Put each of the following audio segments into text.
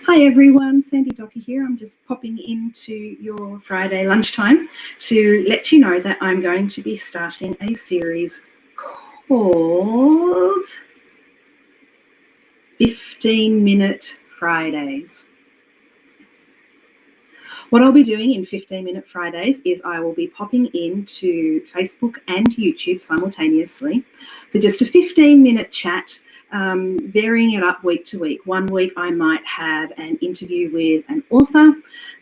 Hi everyone, Sandy Docker here. I'm just popping into your Friday lunchtime to let you know that I'm going to be starting a series called 15-Minute Fridays. What I'll be doing in 15-Minute Fridays is I will be popping into Facebook and YouTube simultaneously for just a 15-minute chat, varying it up week to week. One week I might have an interview with an author.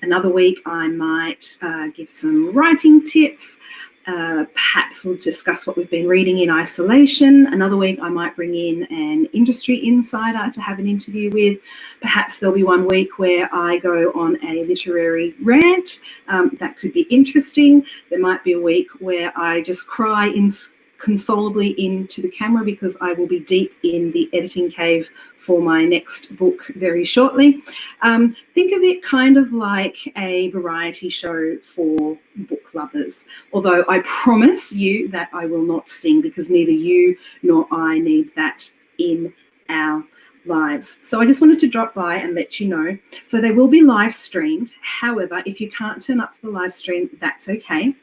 Another week I might give some writing tips. Perhaps we'll discuss what we've been reading in isolation. Another week I might bring in an industry insider to have an interview with. Perhaps there'll be one week where I go on a literary rant. That could be interesting. There might be a week where I just cry inconsolably into the camera because I will be deep in the editing cave for my next book very shortly. Think of it kind of like a variety show for book lovers, although I promise you that I will not sing because neither you nor I need that in our lives. So I just wanted to drop by and let you know. So they will be live streamed. However, if you can't turn up for the live stream, that's okay.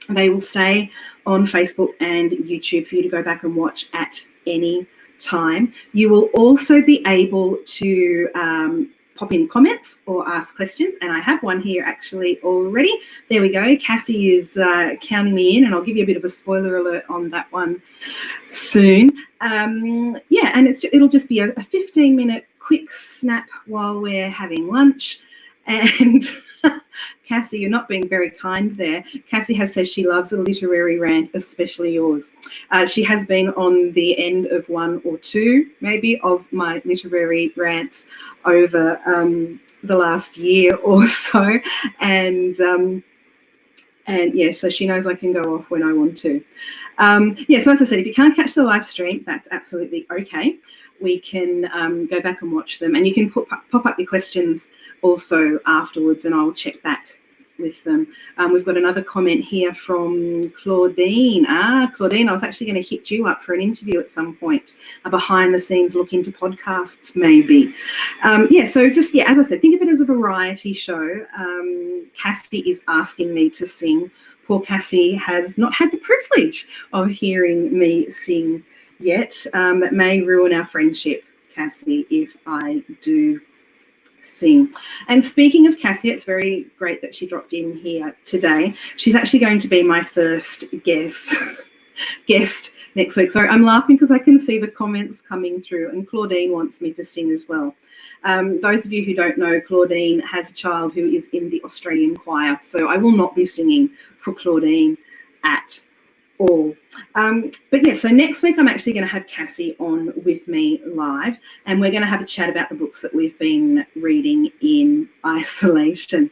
They will stay on Facebook and YouTube for you to go back and watch at any time. You will also be able to pop in comments or ask questions, and I have one here actually already. There we go. Cassie is counting me in, and I'll give you a bit of a spoiler alert on that one soon. Yeah, and it'll just be a 15-minute quick snap while we're having lunch. And Cassie, you're not being very kind there. Cassie has said she loves a literary rant, especially yours. She has been on the end of one or two, maybe, of my literary rants over the last year or so. And yeah, so she knows I can go off when I want to. Yeah, so as I said, if you can't catch the live stream, that's absolutely okay. We can go back and watch them, and you can pop up your questions also afterwards, and I'll check back with them. We've got another comment here from Claudine. Claudine, I was actually going to hit you up for an interview at some point, a behind-the-scenes look into podcasts maybe. Yeah, so just, yeah, as I said, think of it as a variety show. Cassie is asking me to sing. Poor Cassie has not had the privilege of hearing me sing yet. That may ruin our friendship, Cassie, if I do sing. And speaking of Cassie, it's very great that she dropped in here today. She's actually going to be my first guest next week. So I'm laughing because I can see the comments coming through, and Claudine wants me to sing as well. Those of you who don't know, Claudine has a child who is in the Australian choir, so I will not be singing for Claudine at all. But yeah, so next week I'm actually going to have Cassie on with me live, and we're going to have a chat about the books that we've been reading in isolation.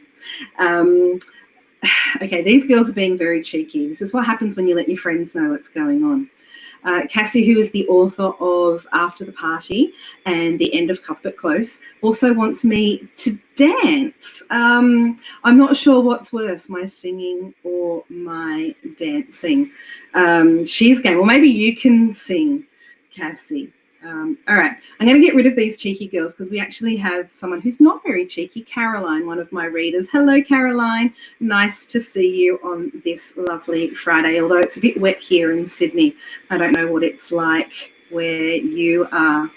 Okay, these girls are being very cheeky. This is what happens when you let your friends know what's going on. Cassie, who is the author of After the Party and The End of Cuthbert Close, also wants me to dance. I'm not sure what's worse, my singing or my dancing. She's going, well, maybe you can sing, Cassie. All right, I'm going to get rid of these cheeky girls because we actually have someone who's not very cheeky, Caroline, one of my readers. Hello, Caroline. Nice to see you on this lovely Friday, although it's a bit wet here in Sydney. I don't know what it's like where you are.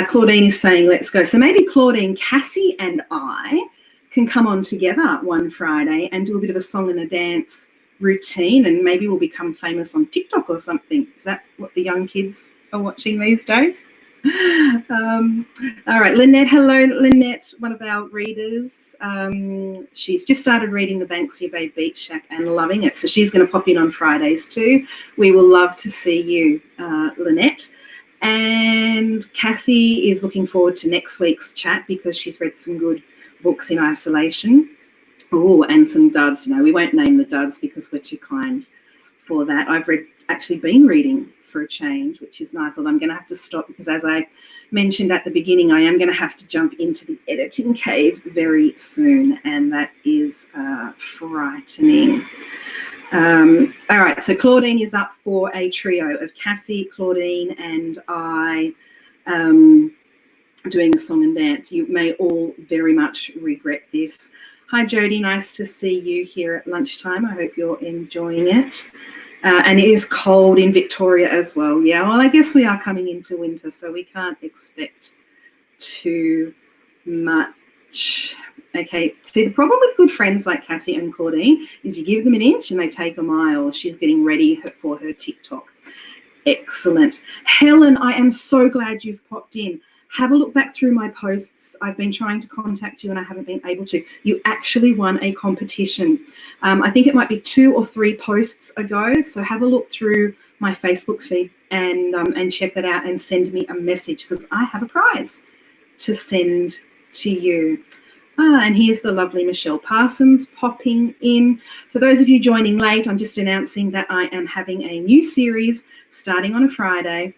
Claudine is saying, let's go. So maybe Claudine, Cassie and I can come on together one Friday and do a bit of a song and a dance routine, and maybe we'll become famous on TikTok or something. Is that what the young kids are watching these days? All right, Lynette. Hello, Lynette, one of our readers. She's just started reading the Banksia Bay Beach Shack and loving it, so she's going to pop in on Fridays too. We will love to see you, Lynette. And Cassie is looking forward to next week's chat because she's read some good books in isolation. Oh, and some duds. You know, we won't name the duds because we're too kind for that. I've actually been reading for a change, which is nice, although I'm going to have to stop because, as I mentioned at the beginning, I am going to have to jump into the editing cave very soon, and that is frightening. All right, so Claudine is up for a trio of Cassie, Claudine, and I doing a song and dance. You may all very much regret this. Hi, Jodie. Nice to see you here at lunchtime. I hope you're enjoying it. And it is cold in Victoria as well. Yeah, well, I guess we are coming into winter, so we can't expect too much. Okay, see, the problem with good friends like Cassie and Claudine is you give them an inch and they take a mile. She's getting ready for her TikTok. Excellent. Helen, I am so glad you've popped in. Have a look back through my posts. I've been trying to contact you and I haven't been able to. You actually won a competition. I think it might be 2 or 3 posts ago. So have a look through my Facebook feed and check that out and send me a message because I have a prize to send to you. And here's the lovely Michelle Parsons popping in. For those of you joining late, I'm just announcing that I am having a new series starting on a Friday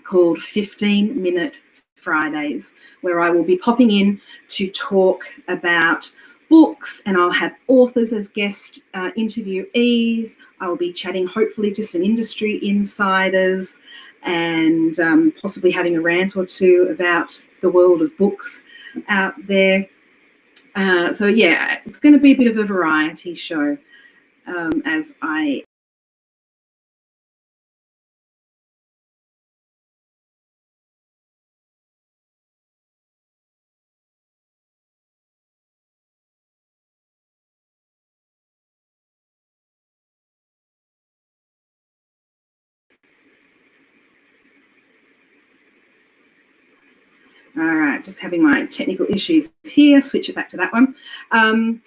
called 15-Minute Fridays, where I will be popping in to talk about books, and I'll have authors as guest interviewees. I'll be chatting hopefully to some industry insiders and possibly having a rant or two about the world of books out there. So yeah, it's going to be a bit of a variety show as I All right, just having my technical issues here. Switch it back to that one.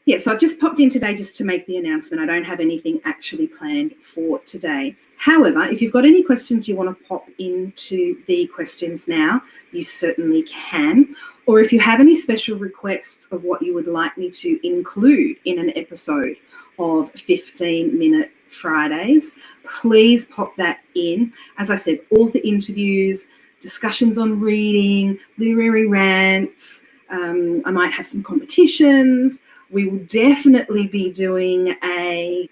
Yeah, so I've just popped in today just to make the announcement. I don't have anything actually planned for today. However, if you've got any questions you want to pop into the questions now, you certainly can. Or if you have any special requests of what you would like me to include in an episode of 15-Minute Fridays, please pop that in. As I said, author interviews, discussions on reading, literary rants. I might have some competitions. We will definitely be doing a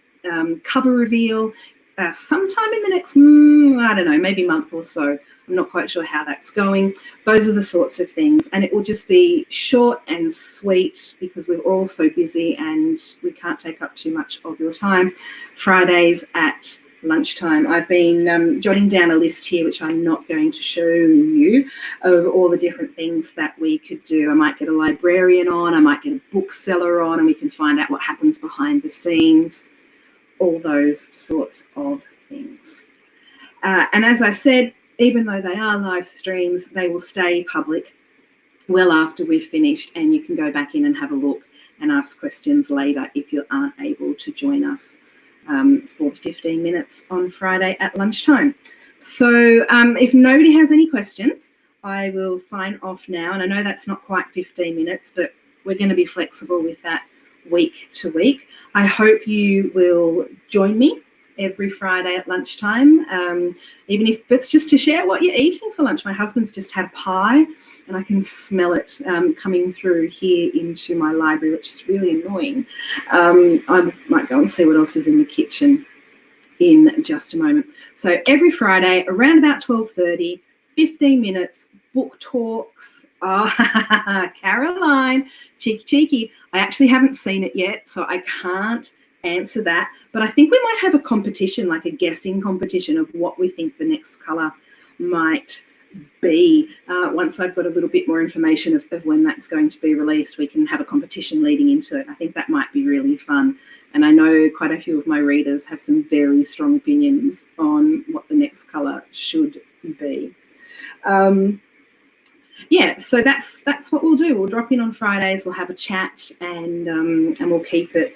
cover reveal sometime in the next, I don't know, maybe month or so. I'm not quite sure how that's going. Those are the sorts of things. And it will just be short and sweet because we're all so busy and we can't take up too much of your time. Fridays at lunchtime. I've been jotting down a list here, which I'm not going to show you, of all the different things that we could do. I might get a librarian on, I might get a bookseller on, and we can find out what happens behind the scenes, all those sorts of things. And as I said, even though they are live streams, they will stay public well after we've finished, and you can go back in and have a look and ask questions later if you aren't able to join us for 15 minutes on Friday at lunchtime. So if nobody has any questions, I will sign off now. And I know that's not quite 15 minutes, but we're going to be flexible with that week to week. I hope you will join me every Friday at lunchtime, even if it's just to share what you're eating for lunch. My husband's just had pie and I can smell it coming through here into my library, which is really annoying. I might go and see what else is in the kitchen in just a moment. So every Friday around about 12:30, 15 minutes, book talks. Oh, Caroline, cheeky. I actually haven't seen it yet, so I can't answer that. But I think we might have a competition, like a guessing competition of what we think the next colour might be. Once I've got a little bit more information of when that's going to be released, we can have a competition leading into it. I think that might be really fun. And I know quite a few of my readers have some very strong opinions on what the next colour should be. Yeah, so that's what we'll do. We'll drop in on Fridays, we'll have a chat, and we'll keep it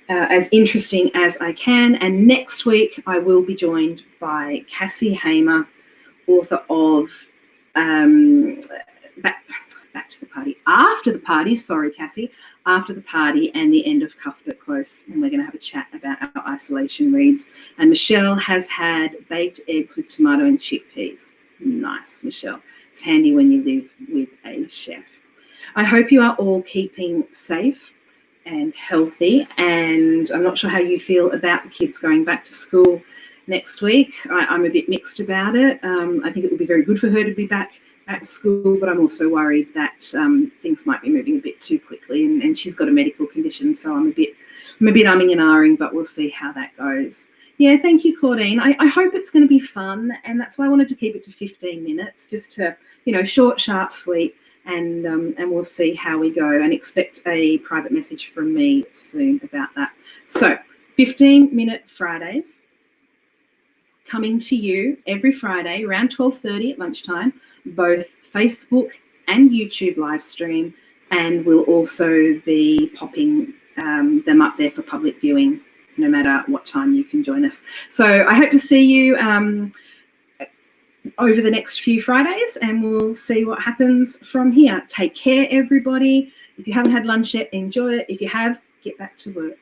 as interesting as I can. And next week I will be joined by Cassie Hamer, author of Back to the Party. After the Party, sorry, Cassie, After the Party and the End of Cuthbert Close. And we're going to have a chat about our isolation reads. And Michelle has had baked eggs with tomato and chickpeas. Nice, Michelle. It's handy when you live with a chef. I hope you are all keeping safe and healthy. And I'm not sure how you feel about the kids going back to school next week. I'm a bit mixed about it. I think it would be very good for her to be back at school, but I'm also worried that things might be moving a bit too quickly, and she's got a medical condition, so I'm a bit umming and ahhing, but we'll see how that goes. Yeah, thank you, Claudine. I hope it's going to be fun, and that's why I wanted to keep it to 15 minutes, just to, short, sharp, sweet, and we'll see how we go, and expect a private message from me soon about that. So 15-minute Fridays coming to you every Friday around 12:30 at lunchtime, both Facebook and YouTube live stream, and we'll also be popping them up there for public viewing no matter what time you can join us. So I hope to see you over the next few Fridays, and we'll see what happens from here. Take care, everybody. If you haven't had lunch yet, enjoy it. If you have, get back to work.